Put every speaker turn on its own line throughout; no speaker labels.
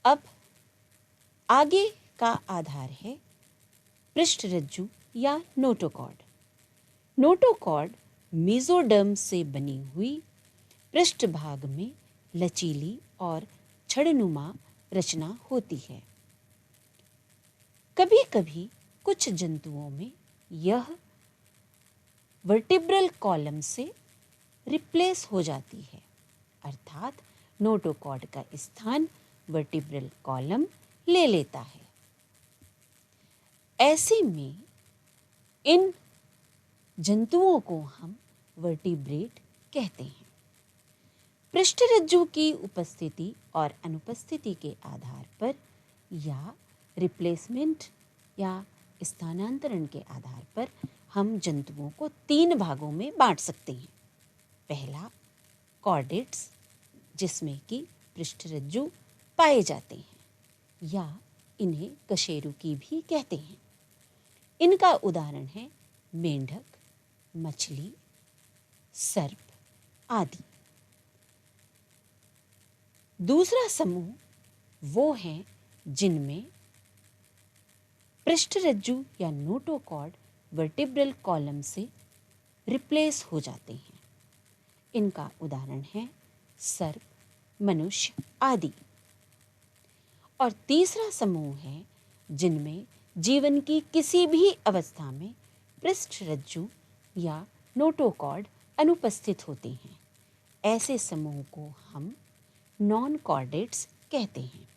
अब आगे का आधार है पृष्ठरज्जु या नोटोकॉर्ड। नोटोकॉर्ड मेसोडर्म से बनी हुई पृष्ठभाग में लचीली और छड़नुमा रचना होती है। कभी कभी कुछ जंतुओं में यह वर्टिब्रल कॉलम से रिप्लेस हो जाती है, अर्थात नोटोकॉर्ड का स्थान वर्टिब्रल कॉलम ले लेता है। ऐसे में इन जंतुओं को हम वर्टिब्रेट कहते हैं। पृष्ठरज्जु की उपस्थिति और अनुपस्थिति के आधार पर या रिप्लेसमेंट या स्थानांतरण के आधार पर हम जंतुओं को 3 भागों में बांट सकते हैं। पहला कॉर्डेट्स, जिसमें कि पृष्ठरज्जु पाए जाते हैं या इन्हें कशेरुकी भी कहते हैं। इनका उदाहरण है मेंढक, मछली, सर्प आदि। दूसरा समूह वो हैं जिनमें पृष्ठरज्जु या नोटोकॉर्ड वर्टिब्रल कॉलम से रिप्लेस हो जाते हैं। इनका उदाहरण है सर्प, मनुष्य आदि। और तीसरा समूह है जिनमें जीवन की किसी भी अवस्था में पृष्ठरज्जु या नोटोकॉर्ड अनुपस्थित होते हैं। ऐसे समूह को हम नॉन कॉर्डेट्स कहते हैं।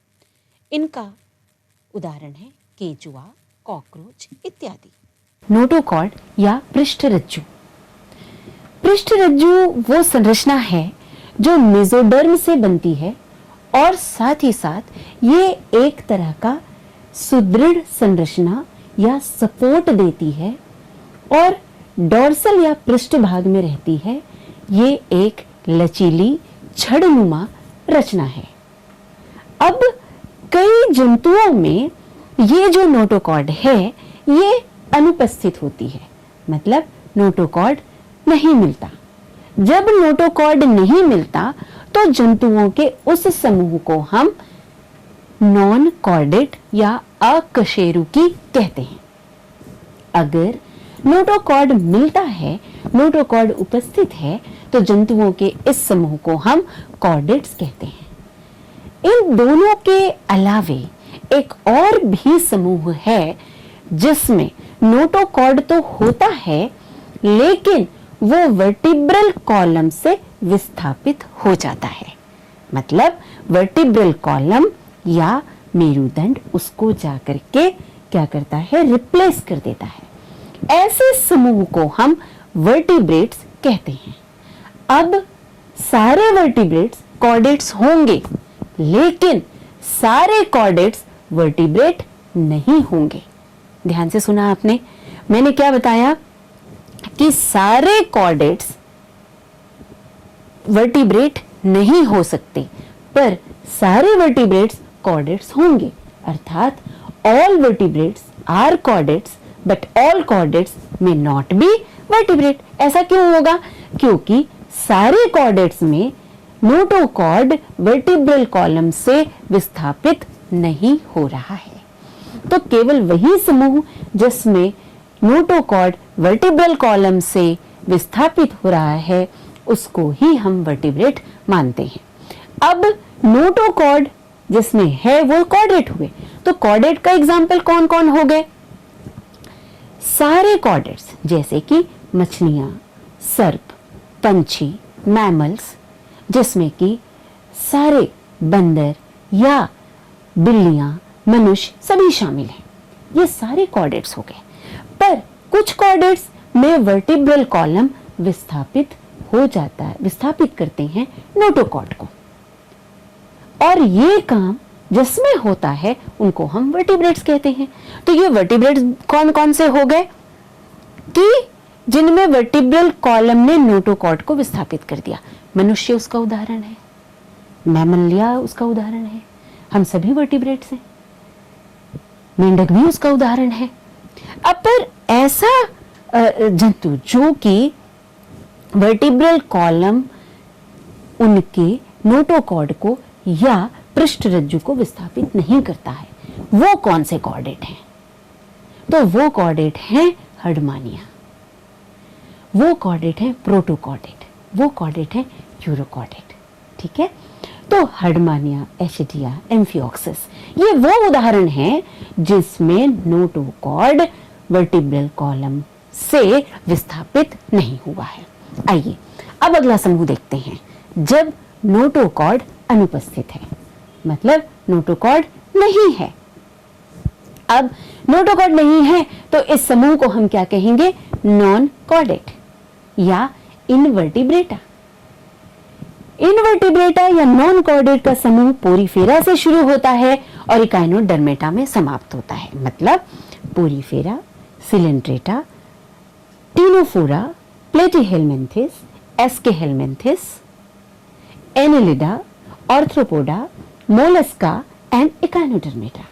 इनका उदाहरण है केंचुआ, कॉकरोच इत्यादि। नोटोकॉर्ड या पृष्ठरज्जु। पृष्ठरज्जु वो संरचना है जो मेसोडर्म से बनती है और साथ ही साथ ये एक तरह का सुदृढ़ संरचना या सपोर्ट देती है और डोर्सल या पृष्ठभाग में रहती है। ये एक लचीली छड़नुमा रचना है। अब कई जंतुओं में ये जो नोटोकॉर्ड है ये अनुपस्थित होती है, मतलब नोटोकॉर्ड नहीं मिलता। जब नोटोकॉर्ड नहीं मिलता तो जंतुओं के उस समूह को हम नॉन कॉर्डेट या अकशेरुकी कहते हैं। अगर नोटोकॉर्ड मिलता है, नोटोकॉर्ड उपस्थित है, तो जंतुओं के इस समूह को हम कॉर्डेट्स कहते हैं। इन दोनों के अलावे एक और भी समूह है जिसमें नोटोकॉर्ड तो होता है लेकिन वो वर्टिब्रल कॉलम से विस्थापित हो जाता है, मतलब वर्टिब्रल कॉलम या मेरुदंड उसको जाकर के क्या करता है, रिप्लेस कर देता है। ऐसे समूह को हम वर्टिब्रेट्स कहते हैं। अब सारे वर्टिब्रेट्स कॉर्डेट्स होंगे लेकिन सारे कॉर्डेट्स वर्टिब्रेट नहीं होंगे। ध्यान से सुना आपने, मैंने क्या बताया कि सारे कॉर्डेट्स वर्टिब्रेट नहीं हो सकते पर सारे वर्टिब्रेट्स कॉर्डेट्स होंगे, अर्थात all vertebrates are chordates but all chordates may not be vertebrate. ऐसा क्यों होगा? क्योंकि सारे कॉर्डेट्स में नोटोकॉर्ड वर्टिब्रल कॉलम से विस्थापित नहीं हो रहा है। तो केवल वही समूह जिसमें नोटोकॉर्ड वर्टिब्रल कॉलम से विस्थापित हो रहा है उसको ही हम वर्टिब्रेट मानते हैं। अब नोटोकॉर्ड जिसमें है वो कॉर्डेट हुए, तो कॉर्डेट का एग्जाम्पल कौन कौन हो गए? सारे कॉर्डेट्स जैसे कि मछलियां, सर्प, पंछी, मैमल्स, जिसमें कि सारे बंदर या बिल्लियां, मनुष्य सभी शामिल हैं। ये सारे कॉर्डेट्स हो गए। पर कुछ कॉर्डेट्स में वर्टिब्रल कॉलम विस्थापित हो जाता है, विस्थापित करते हैं नोटोकॉर्ड को, और ये काम जिसमें होता है उनको हम वर्टिब्रेट्स कहते हैं। तो ये वर्टिब्रेट्स कौन कौन से हो गए कि जिनमें वर्टिब्रल कॉलम ने नोटोकॉर्ड को विस्थापित कर दिया। मनुष्य उसका उदाहरण है, मैमलिया उसका उदाहरण है, हम सभी वर्टिब्रेट्स हैं, मेंढक भी उसका उदाहरण है। अब पर ऐसा जंतु जो कि वर्टिब्रल कॉलम उनके नोटोकॉर्ड को या पृष्ठ रज्जु को विस्थापित नहीं करता है, वो कौन से कॉर्डेट हैं? तो वो कॉर्डेट हैं हर्डमानिया, वो कॉर्डेट हैं प्रोटोकॉर्डेट, वो कॉर्डेट हैं यूरोकॉर्डेट। ठीक है, तो हर्डमानिया, एशिडिया, एम्फिऑक्सिस ये वो उदाहरण हैं जिसमें नोटोकॉर्ड वर्टिब्रल कॉलम से विस्थापित नहीं हुआ है। आइए अब अगला समूह देखते हैं, जब नोटोकॉर्ड अनुपस्थित है, मतलब नोटोकॉर्ड नहीं है। अब नोटोकॉर्ड नहीं है तो इस समूह को हम क्या कहेंगे? नॉन कॉर्डेट या इनवर्टिब्रेटा। इनवर्टिब्रेटा या नॉन कॉर्डेट का समूह पोरीफेरा से शुरू होता है और इकाइनोडर्मेटा में समाप्त होता है, मतलब Porifera, Coelenterata, Ctenophora, Platyhelminthes, Aschelminthes, Annelida, Arthropoda, Mollusca and Echinodermata.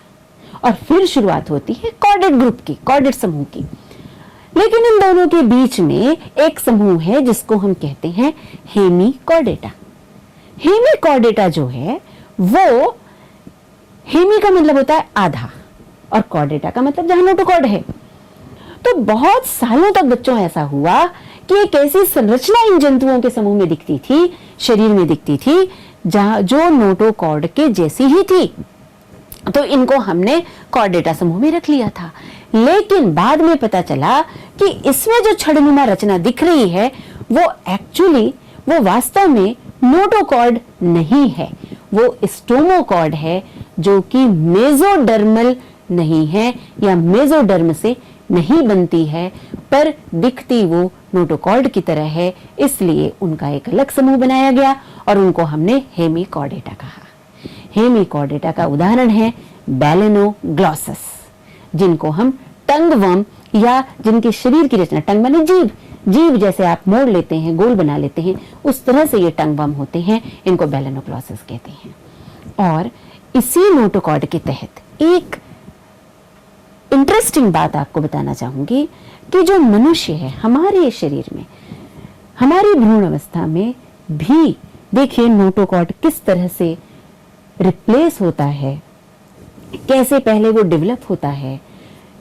और फिर शुरुआत होती है कॉर्डेट ग्रुप की, कॉर्डेट समूह की। लेकिन इन दोनों के बीच में एक समूह है जिसको हम कहते हैं हेमीकॉर्डेटा। हेमीकॉर्डेटा जो है वो, हेमी का मतलब होता है आधा और कॉर्डेटा का मतलब जहां नोटोकॉर्ड है। तो बहुत सालों तक बच्चों ऐसा हुआ कि एक ऐसी संरचना इन जंतुओं के समूह में दिखती थी, शरीर में दिखती थी, जहां जो नोटोकॉर्ड के जैसी ही थी, तो इनको हमने कॉर्डेटा समूह में रख लिया था। लेकिन बाद में पता चला कि इसमें जो छड़नुमा रचना दिख रही है वो वास्तव में नोटोकॉर्ड नहीं है, वो स्टोमोकॉर्ड है, जो कि मेसोडर्मल नहीं है या मेसोडर्म से नहीं बनती है, पर दिखती वो नोटोकॉर्ड की तरह है। इसलिए उनका एक अलग समूह बनाया गया और उनको हमने हेमीकॉर्डेटा कहा। हेमीकॉर्डेटा का उदाहरण है बैलेनोग्लॉसस, जिनको हम टंगवर्म या जिनके शरीर की रचना, टंग माने जीभ, जीभ जैसे आप मोड़ लेते हैं, गोल बना लेते हैं, उस तरह से ये टंगवर्म होते हैं, इनको बैलेनोग्लॉसस कहते हैं। और इसी नोटोकॉर्ड के तहत एक इंटरेस्टिंग बात आपको बताना चाहूंगी कि जो मनुष्य है हमारे शरीर में, हमारी भ्रूण अवस्था में भी देखिए नोटोकॉर्ड किस तरह से रिप्लेस होता है, कैसे पहले वो डेवलप होता है,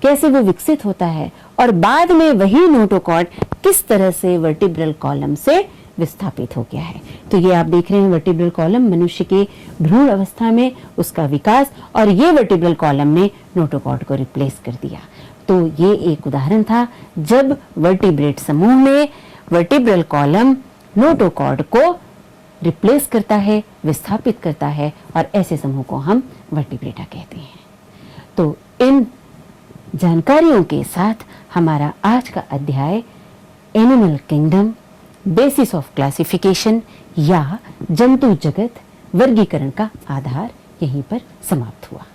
कैसे वो विकसित होता है, और बाद में वही नोटोकॉर्ड किस तरह से वर्टिब्रल कॉलम से विस्थापित हो गया है। तो ये आप देख रहे हैं वर्टिब्रल कॉलम, मनुष्य के भ्रूण अवस्था में उसका विकास, और ये वर्टिब्रल कॉलम ने नोटोकॉर्ड को रिप्लेस कर दिया। तो ये एक उदाहरण था जब वर्टिब्रेट समूह में वर्टिब्रल कॉलम नोटोकॉर्ड को रिप्लेस करता है, विस्थापित करता है, और ऐसे समूह को हम वर्टिब्रेटा कहते हैं। तो इन जानकारियों के साथ हमारा आज का अध्याय animal kingdom, basis of classification या जंतु जगत वर्गीकरण का आधार यहीं पर समाप्त हुआ।